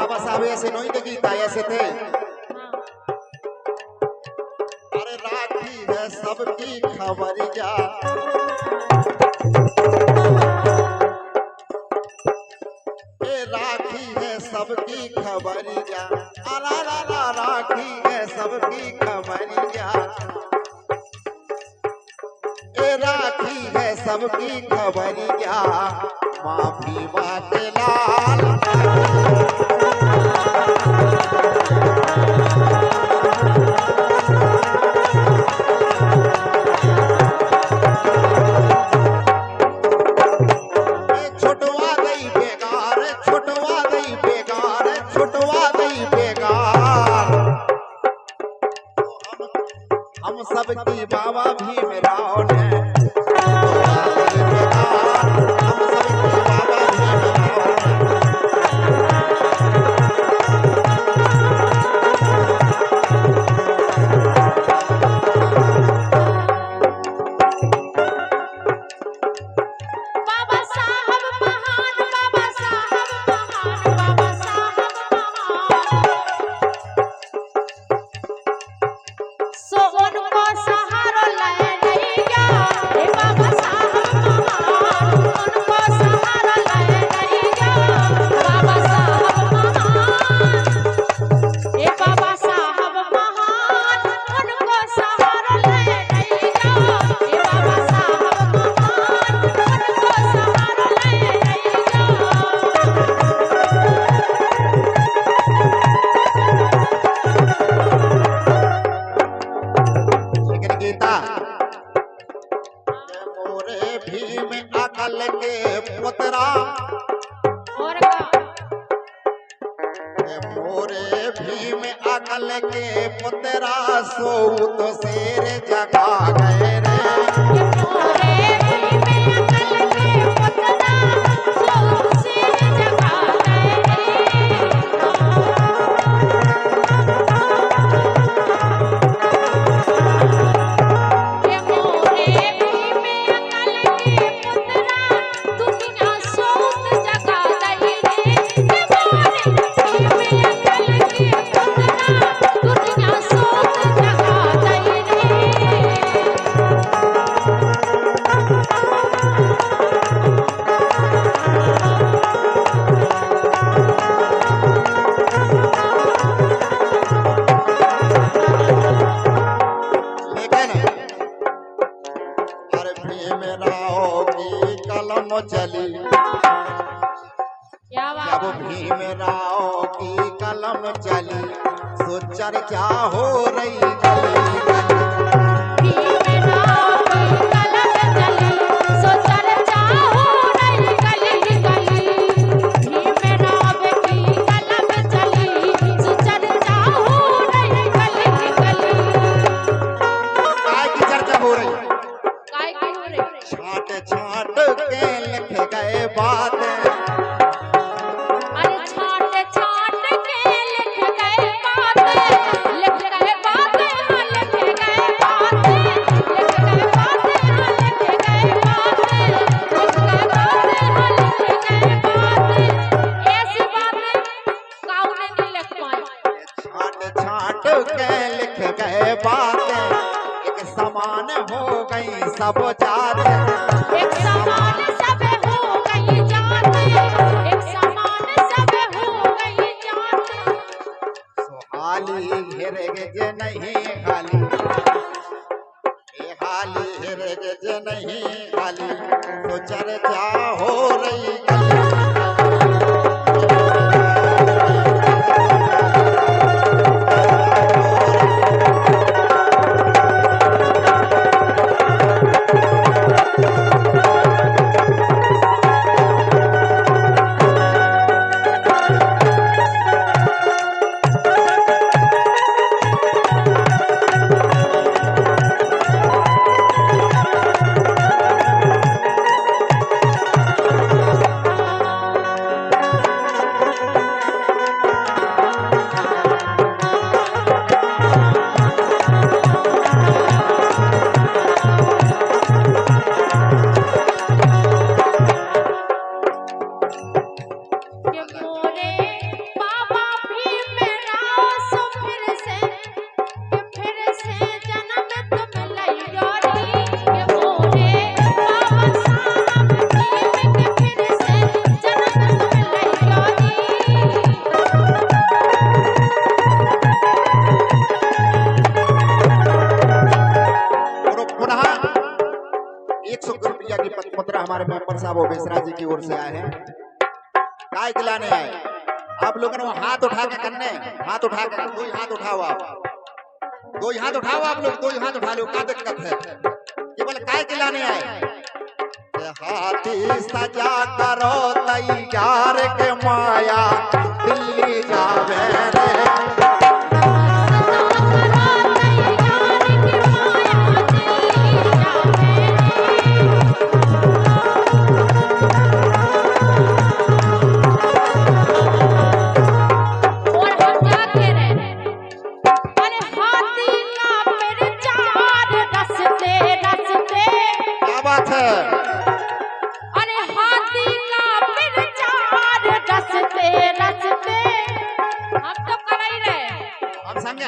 बाबा साहब ऐसे नहीं थे गीता ऐसे थे। अरे राखी है सबकी खबरिया, राखी है सबकी खबरिया, अला ला ला राखी है सबकी खबरिया, राखी है सबकी खबरिया, माँ भीमा के लाल छुटवा गई बेगार, छुटवा गई बेगार, छुटवा गई बेगार। हम सबकी बाबा भीमराव ने मोरे भीम अकल के पुतरा सोऊत शेर जगा गए रे, मोरे भीम अकल के पुतरा सोऊत शेर जगा गए रे, मोरे भीम अकल के पुतरा दुनिया सोऊत जगा गई रे, चली जब भीमराव की कलम चली सो चर्चा हो रही गली भीमराव की कलम चली सो चर्चा हो रही गली भीमराव की कलम चली सो चर्चा हो रही गली काय की चर्चा हो रही, काय की हो रही, छाट छाट के लिख गए बातें, अरे छाट छाट के लिख गए बातें, लिख गए बातें, हाँ लिख गए बातें, लिख गए बातें, हाँ लिख गए बातें, लिख गए बातें, हाँ लिख गए बातें, ऐसी बातें काऊ नहीं लिख पाए। छाट छाट के लिख गए बातें, एक समान हो गई सब जातें, एक समान सब हो गई जातें, एक समान सब हो गई जातें, सुहाली हिरग जे नहीं खाली, ये हाली हिरग जे नहीं खाली, तो चर्चा हो रही गली साहब वो बेसरा जी की ओर से आए हैं। काय खिलाने आए आप लोगों ने हाथ उठा के करने, हाथ उठा के, दो ही हाथ उठाओ आप, दो ही हाथ उठाओ आप लोग, दो ही हाथ उठा लो, क्या दिक्कत है? केवल काय खिलाने आए। हाथी सजा करो तैयार के माया दिल्ली जावे रे।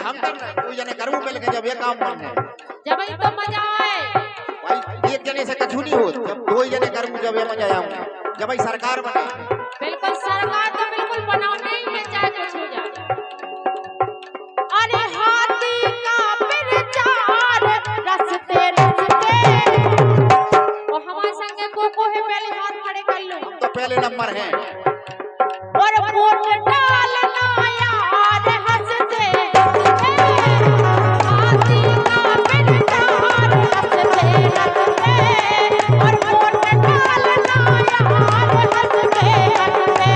हम कर रहे तू जने करूं पहले के जब ये काम करने जब ही तो मजा आए भाई। एक जने से कछु नहीं हो, जब दो ही जने करूं जब ये मजा आऊंगा, जब भाई सरकार बने। बिल्कुल सरकार तो बिल्कुल बनाने ही है, चाहे कुछ हो जाए। अरे हाथी का प्रचार रस्ते रस्ते, और हमारे संग को है, पहले हाथ खड़े कर लो। हम तो पहले नंबर हैं और वोट डालना यार हंसते, हाथी का प्रचार रस्ते रस्ते, और वोट डालना यार हंसते हंसते।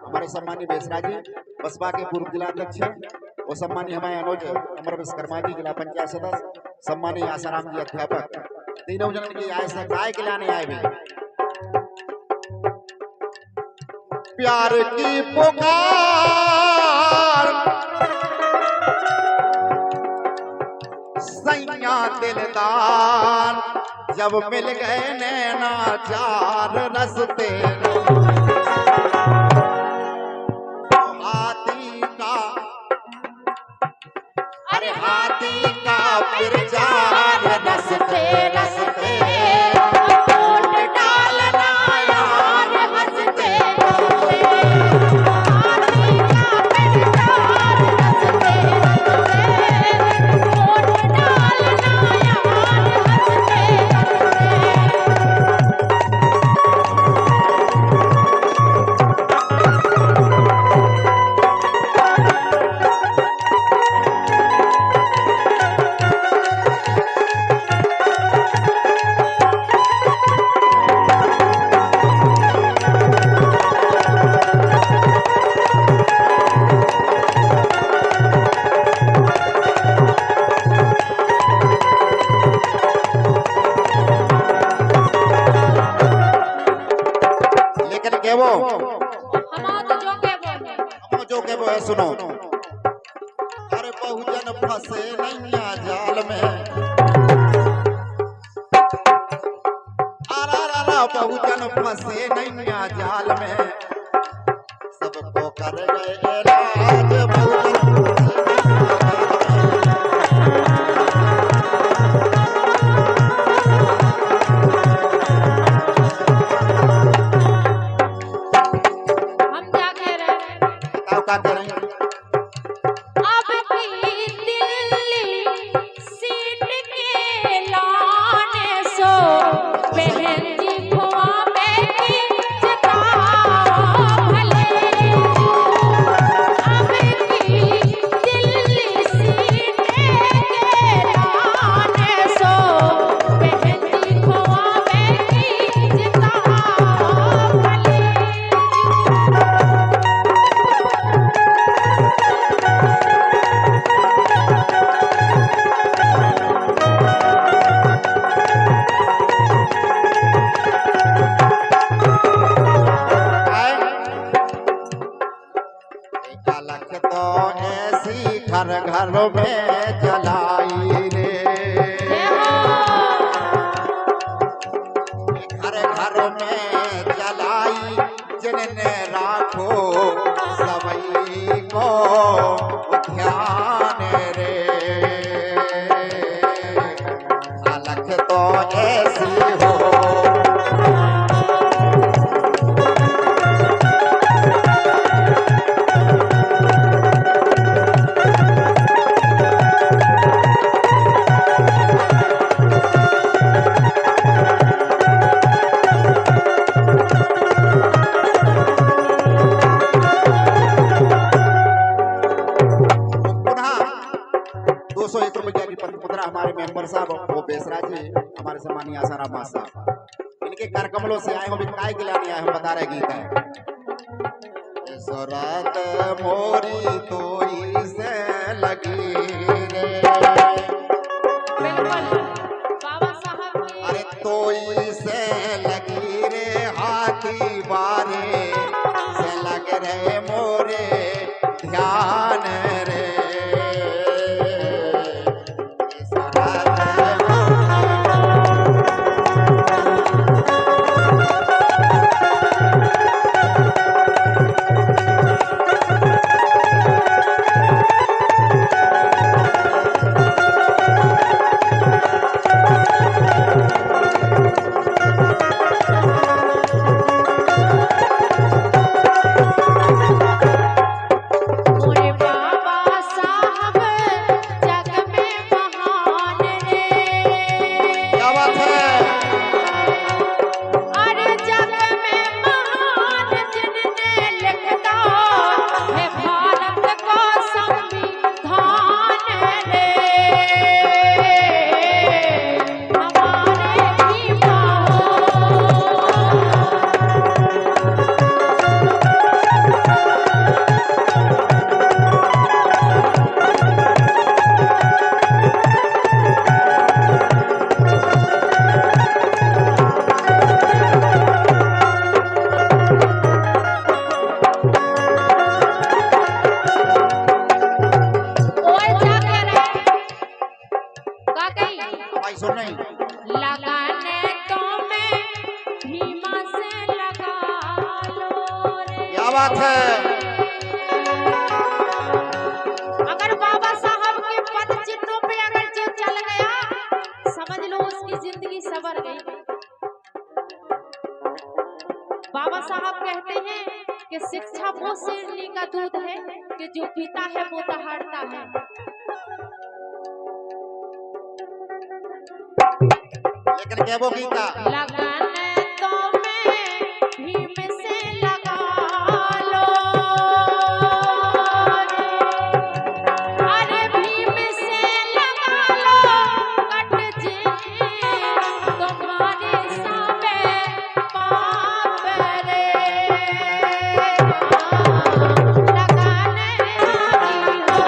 हमारे सम्मानीय बेसरा जी बसपा के पूर्व जिलाध्यक्ष हैं, और सम्मानीय हमारे अनुज अमर विश्वकर्मा जी जिला पंचायत सदस्य, सम्मानीय आसाराम जी अध्यापक, तीनों जन की आय से काय खिलाने आए भी। प्यार की पुकार सैया दिलदार जब मिल गए नैना चार रस्ते। हाथी का, अरे हाथी का प्रचार रस्ते रस्ते, वोट डालना यार हंसते हंसते, हाथी का प्रचार रस्ते रस्ते, वोट डालना यार हंसते हम जो के वो है सुनो। अरे बहुजन फंसे नैया जाल में, अरा बहुजन फंसे नैया जाल में, सबको कर गए इलाज बहुजन का करें। अब की दिल्ली सीट के लाने सो बहन जी खुआ बेटी जिता भले। अब की दिल्ली सीट के लाने सो बहन जी खुआ बेटी जिता भले। घर घर में जलाई रे, हमारे मेंबर साहब वो बेसरा जी, हमारे सम्मानीय आसाराम मास्टर साहब, इनके कर कमलों से आए हो, काय के लाने आए हम बता रहे गीत है। सुरत मोरी तोई से लगी रे, बिल्कुल बाबा साहब की अरे तोई से लगी रे, हाथी बारे से लग रहे मोरे ध्यान रे। मोरे बाबा साहब जग में महान रे। क्या बात है? अरे जग में महान जिनने लिखता है भारत का संविधान रे। हमारे भीमा ओए जाकर का कही भाई सुन नहीं, लगाने तो मैं भीमा से लगा लो रे। क्या बात है? अगर बाबा साहब के पद चिन्हों पे अगर जो चल गया, समझ लो उसकी जिंदगी सवर गई। बाबा साहब कहते हैं कि शिक्षा वो शेरनी का दूध है कि जो पीता है वो दहाड़ता है। लेकिन क्या वो गीता लगाने तो मैं भीम से लगा लो रे। अरे भीम से लगा लो, कट जे तुम्हारे सावे पाप रे। लगाने आई हो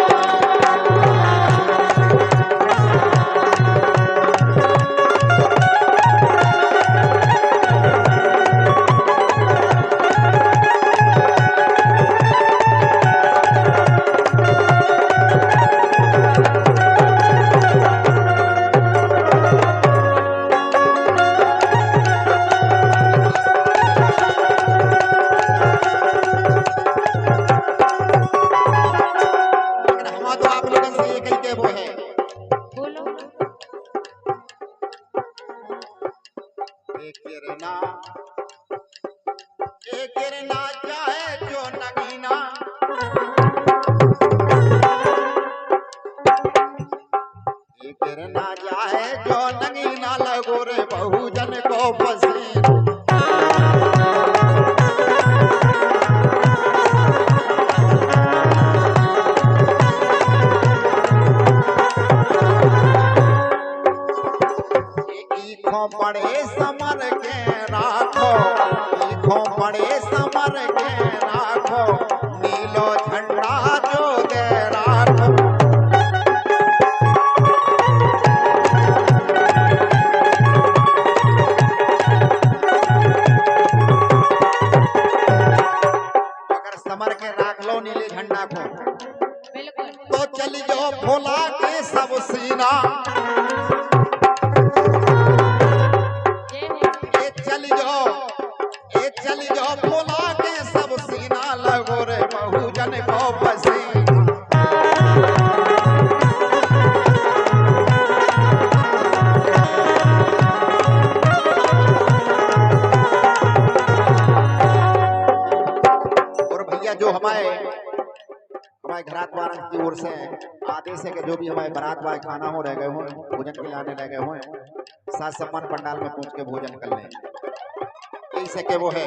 गिरना चाहे जो नगीना, गिरना चाहे जो नगीना, लगो रे बहुजन को पसीना। ईखों पड़े समर के राखो, ईखों पड़े समर के राखो, नीलो झंडा जो दे राखो। अगर समर के राख लो नीले झंडा को, बिल्कुल तो चली जाओ फुला के सब सीना। चली जाओ फुला के सब सीना, लगो रे बहुजन को पसीना। और भैया जो हमारे घरात वारन की ओर से आदेश है कि जो भी हमारे बारात वाले खाना हो रह गए हो, भोजन के लाने रह गए हो, साथ सम्मान पंडाल में पहुंच के भोजन कर लें। यही सके वो है।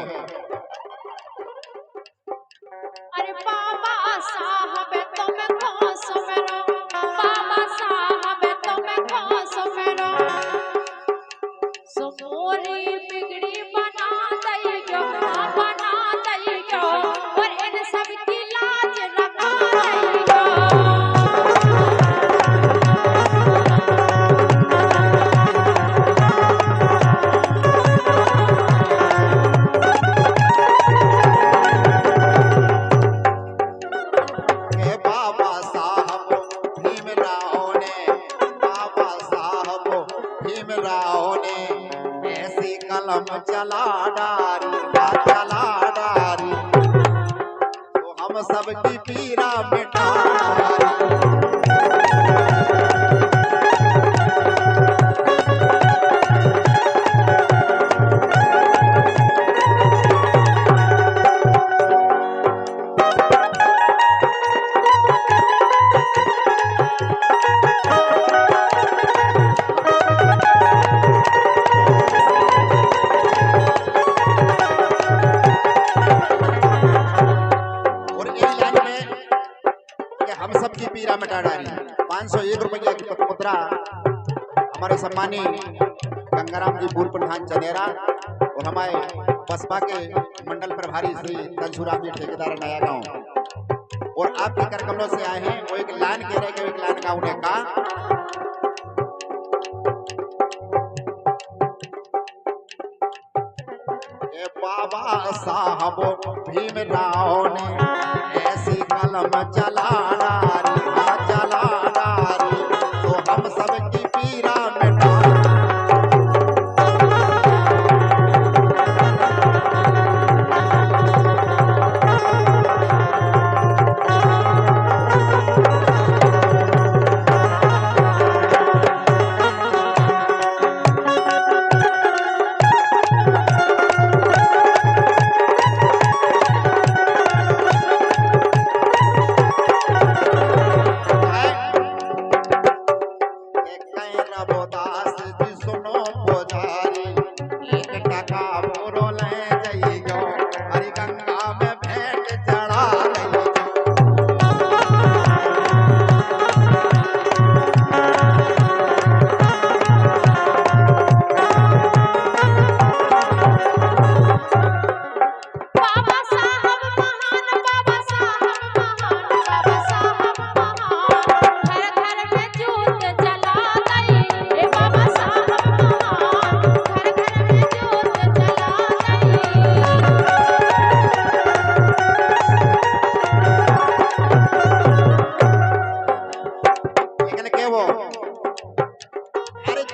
अरे बाबा साहब तुम को सुमरो, बाबा साहब तुम को हम सबकी पीरा मिटारी। हम सबकी पीरा मिटा डाली। 501 रुपये की मुद्रा हमारे सम्मानी गंगाराम जी पूर्व प्रधान चनेरा और हमारे बसपा के मंडल प्रभारी श्री तंसुराम जी ठेकेदार नया गांव और आपके कर कमलों से आए हैं। वो एक लाइन कह रहे हैं, एक लाइन गाँव ने कहा, बाबा साहब भीमराव ने ऐसी कलम चला डाली, तो हम सबकी पीरा मिटा।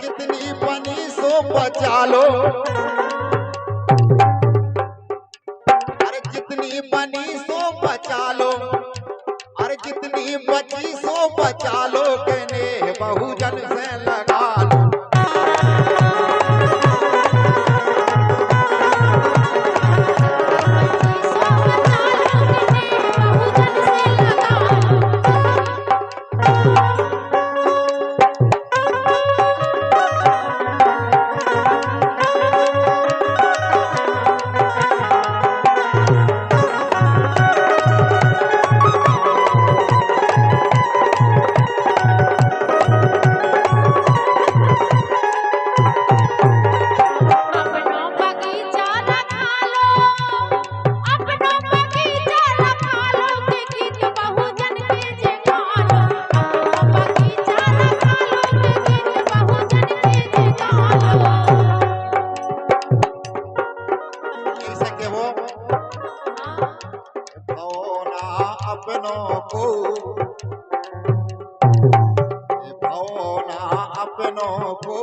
जितनी बनी सो बचा लो, अरे जितनी बनी सो बचा लो, अरे जितनी बची सो बचा लो, कहने बहुजन से लगा लो। अपनों को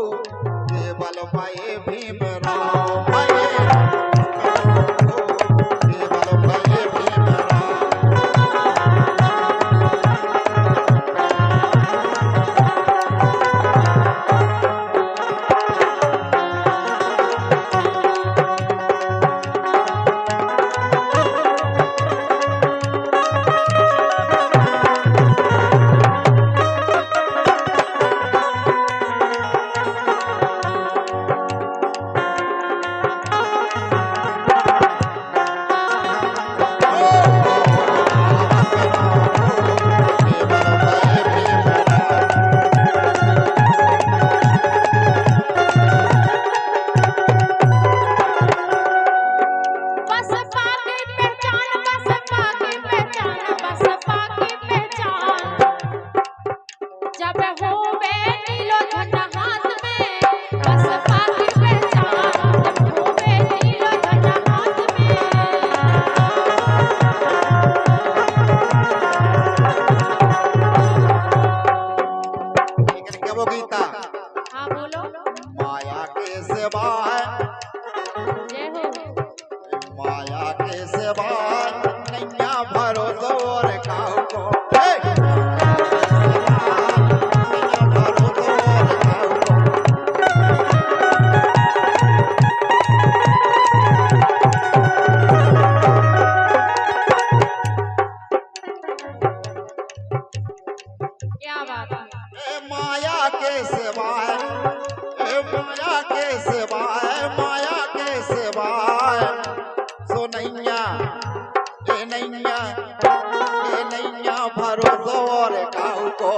केवल भय भीमराव, केवल भय भीमराव। भरोसो और काऊ को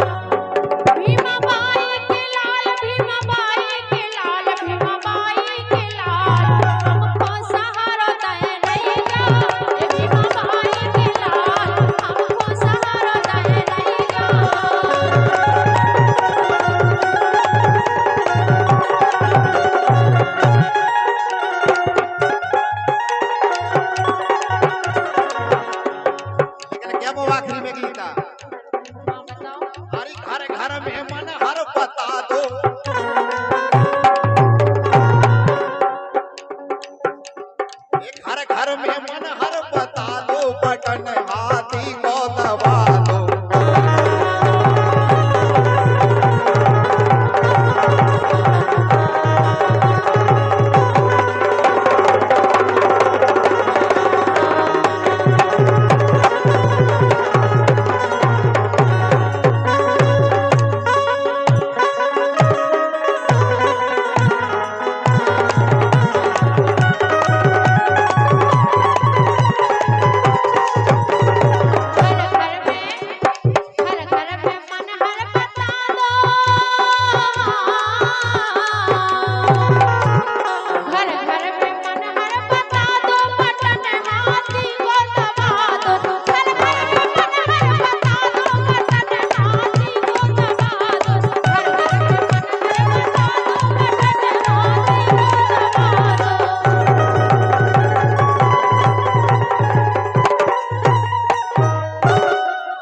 भीमा बाई के लाल, भीमा बाई के लाल, भीमा बाई के लाल, हमको सहारा दे नैया। ए भीमा बाई के लाल, हमको सहारा दे नैया। लेकिन क्या वो आखिरी में गीता हाँ बताओ। हरी घर घर में मन हर बता दो